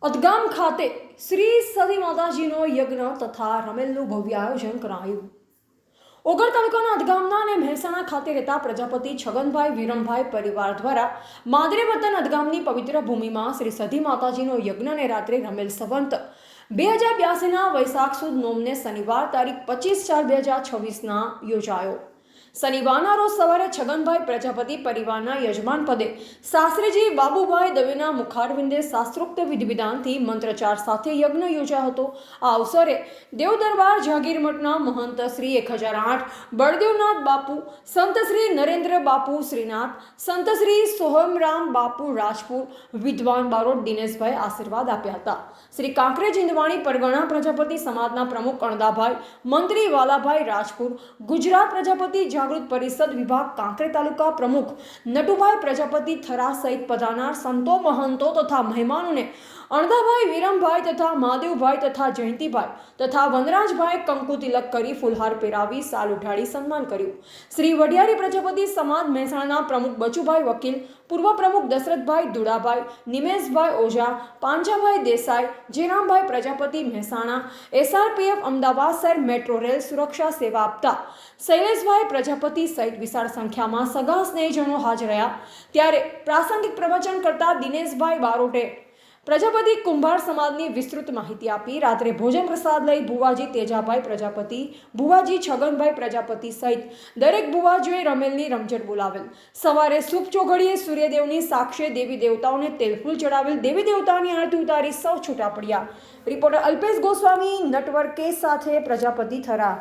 અદગામ ખાતે શ્રી સદી માતાજીનો યજ્ઞ તથા રમેલનું ભવ્ય આયોજન કરાયું। ઓગળ તાલુકાના અદગામના અને મહેસાણા ખાતે રહેતા પ્રજાપતિ છગનભાઈ વિરમભાઈ પરિવાર દ્વારા માદરે વતન અદગામની પવિત્ર ભૂમિમાં શ્રી સદી માતાજીનો યજ્ઞને રાત્રે રમેલ સંવંત 2082ના વૈશાખ સુદ નોમને શનિવાર તારીખ 25/4/2026ના યોજાયો। શનિવારના રોજ સવારે છગનભાઈ પ્રજાપતિ પરિવારના યજમાન પદે શાસ્ત્રીજી બાબુભાઈ દવેના મુખારવિંદે શાસ્ત્રોક્ત વિધિવિધાનથી મંત્રચાર સાથે યજ્ઞ યોજાયો હતો। આ અવસરે દેવદરબાર જાગીર મઠના મહંત શ્રી 1008 બળદેવનાથ બાપુ, સંત શ્રી નરેન્દ્ર બાપુ શ્રીનાથ, સંત શ્રી સોહમરામ બાપુ રાજપુર, વિદ્વાન બારોટ દિનેશભાઈ આશીર્વાદ આપ્યા હતા। શ્રી કાંકરેજ હિંદવાણી પરગણા પ્રજાપતિ સમાજના પ્રમુખ અણદાભાઈ, મંત્રી વાલાભાઈ રાજપુર, ગુજરાત પ્રજાપતિ જાગૃત પરિષદ વિભાગ કાંકરેજ તાલુકા પ્રમુખ નટુભાઈ પ્રજાપતિ થરા સહિત પધારનાર સંતો, મહંતો તથા મહેમાનોને અણદાભાઈ, વિરમભાઈ તથા મહાદેવભાઈ તથા જયંતિભાઈ તથા વનરાજભાઈ કંકુ તિલક કરી ફુલહાર પહેરાવી સાલ ઉઠાડી સન્માન કર્યું। શ્રી વઢિયારી પ્રજાપતિ સમાજ મહેસાણાના પ્રમુખ બચુભાઈ વકીલ, પૂર્વ પ્રમુખ દશરથભાઈ દુડાભાઈ, નિમેશભાઈ ઓઝા, પાંજાભાઈ દેસાઈ, જેરામભાઈ પ્રજાપતિ મહેસાણા, SRPF અમદાવાદ શહેર મેટ્રો રેલ સુરક્ષા સેવા આપતા શૈલેષભાઈ પ્રજાપતિ સહિત વિશાળ સંખ્યામાં સગા સ્નેહીજનો હાજર રહ્યા। ત્યારે પ્રાસંગિક પ્રવચન કરતા દિનેશભાઈ બારોટે પ્રજાપતિ કુંભાર સમાજની વિસ્તૃત માહિતી આપી। રાત્રે ભોજન પ્રસાદ લઈ ભુવાજી તેજાભાઈ પ્રજાપતિ, ભુવાજી છગનભાઈ પ્રજાપતિ સહિત દરેક ભુવાજીઓએ રમેલની રમઝટ બોલાવેલ। સવારે શુભ ચોઘડીએ સૂર્યદેવની સાક્ષે દેવી દેવતાઓને તેલફૂલ ચડાવેલ। દેવી દેવતાની આરતી ઉતારી સૌ છૂટા પડ્યા। રિપોર્ટર અલ્પેશ ગોસ્વામી, નટવર્ક કેસ સાથે પ્રજાપતિ થરા।